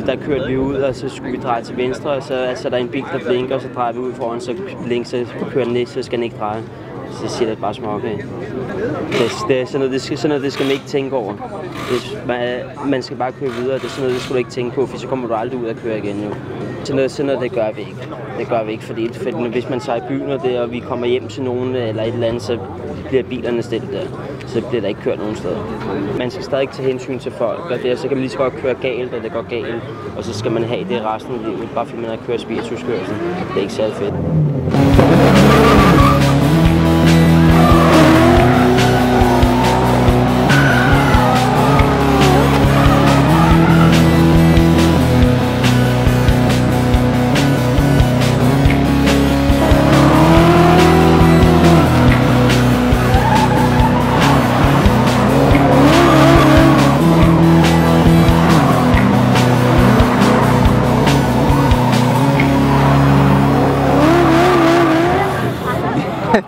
der kørte vi ud, og så skulle vi dreje til venstre, og så er der en bil, der blinker, og så drejer vi ud foran, så blinker, så kører den ikke, så skal den ikke dreje. Så siger det bare små, okay. Det er sådan noget, det skal man ikke tænke over. Man skal bare køre videre, det er sådan noget, det skal du ikke tænke på, for så kommer du aldrig ud at køre igen jo. Sådan noget, det gør vi ikke. Det gør vi ikke, fordi hvis man tager i byen og vi kommer hjem til nogen eller et eller andet, så bliver bilerne stillet der. Så bliver der ikke kørt nogen steder. Man skal stadig tage hensyn til folk, og så kan man lige så godt køre galt, og det går galt. Og så skal man have det resten af livet, bare fordi man har kørt spirituskørsel. Det er ikke særlig fedt.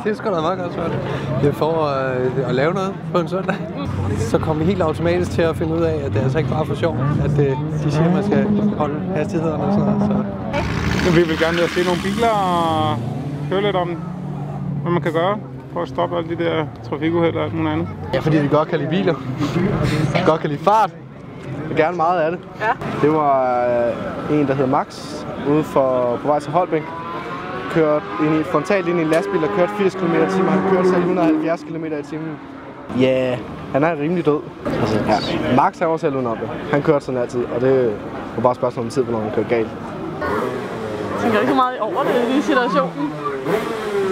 Det er sgu da meget godt svært. Det er for at lave noget på en søndag. Så kommer vi helt automatisk til at finde ud af, at det er altså ikke bare for sjov, at de siger, at man skal holde hastighederne og sådan noget. Så. Vi vil gerne se nogle biler og høre lidt om, hvad man kan gøre for at stoppe alle de der trafikuheld og alt muligt andet. Ja, fordi vi godt kan lide biler. Vi godt kan lide fart. Vi gerne meget af det. Ja. Det var en, der hedder Max, ude på vej til Holbæk. Kørt frontalt ind i en lastbil og kørt 80 km/t. Han kørte selv 170 km/t. Ja, han er rimelig død. Altså, ja. Max er også selv under det. Han kørte sådan altid, og det var bare spørgsmål om tid, hvornår han kørte galt. Jeg tænker ikke så meget over det i situationen.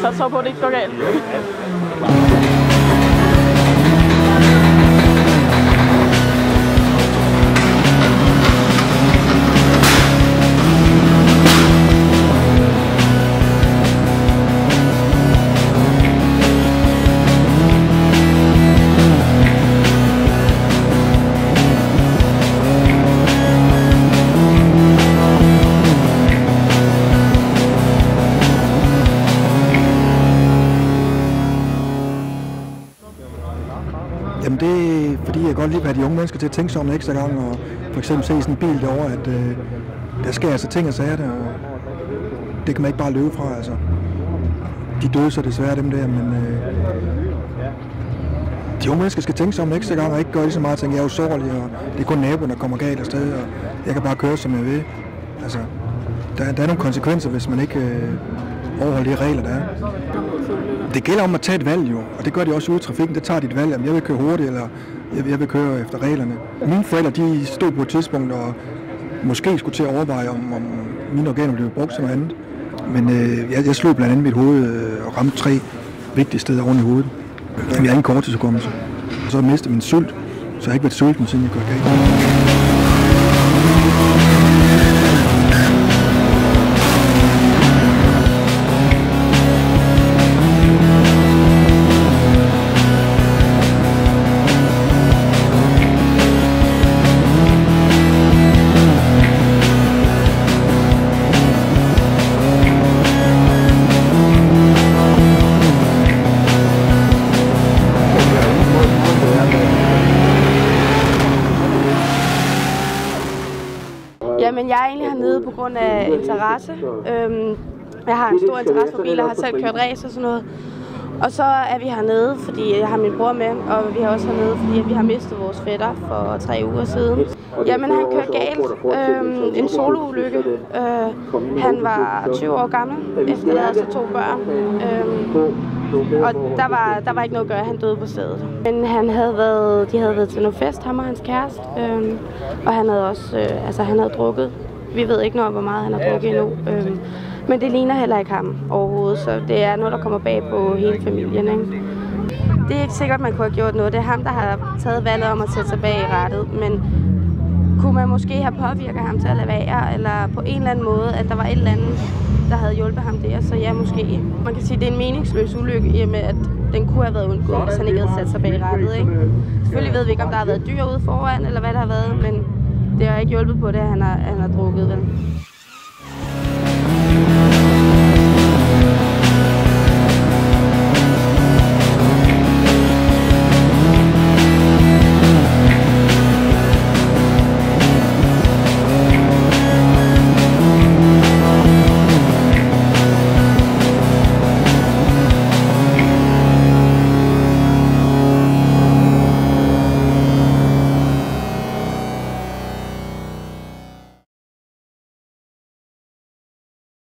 Så på, at det ikke går galt. Jamen det er fordi, jeg godt lide at have de unge mennesker til at tænke sig om en ekstra gang, og for eksempel se sådan en bil derovre, at der sker altså ting og sager der, og det kan man ikke bare løbe fra, altså. De døde så desværre dem der, men de unge mennesker skal tænke sig om en ekstra gang, og ikke gøre lige så meget at tænke, jeg er usårlig, og det er kun naboen, der kommer galt afsted, og jeg kan bare køre, som jeg vil. Altså, der er nogle konsekvenser, hvis man ikke overholder de regler, der er. Det gælder om at tage et valg jo, og det gør de også ude i trafikken. Det tager de et valg, om jeg vil køre hurtigt, eller jeg vil køre efter reglerne. Mine forældre, de stod på et tidspunkt og måske skulle til at overveje, om mine organer blev brugt til noget andet. Men jeg slog blandt andet mit hoved og ramte 3 vigtige steder oven i hovedet. Jeg har ingen korttidshukommelse. Så har jeg mistet min sult, så jeg har ikke været sulten, siden jeg kørte galt. Jamen, jeg er egentlig hernede på grund af interesse. Jeg har en stor interesse for biler, har selv kørt race og sådan noget. Og så er vi hernede, fordi jeg har min bror med, og vi er også hernede, fordi vi har mistet vores fætter for 3 uger siden. Jamen, han kørte galt. En soloulykke. Han var 20 år gammel, efterlader sig 2 børn. Og der var ikke noget at gøre, han døde på stedet. Men de havde været til noget fest, ham og hans kæreste. Og han havde også, han havde drukket. Vi ved ikke noget, hvor meget han har drukket endnu. Men det ligner heller ikke ham overhovedet, så det er noget, der kommer bag på hele familien, ikke? Det er ikke sikkert, man kunne have gjort noget. Det er ham, der har taget valget om at sætte sig bag i rattet. Men kunne man måske have påvirket ham til at lade være, eller på en eller anden måde, at der var et eller andet, der havde hjulpet ham der, så ja, måske. Man kan sige, at det er en meningsløs ulykke, i og med, at den kunne have været undgået, hvis han ikke havde sat sig bag i rattet, ikke? Selvfølgelig ved vi ikke, om der har været dyr ude foran, eller hvad der har været, men det har ikke hjulpet på det, at han har drukket, vel?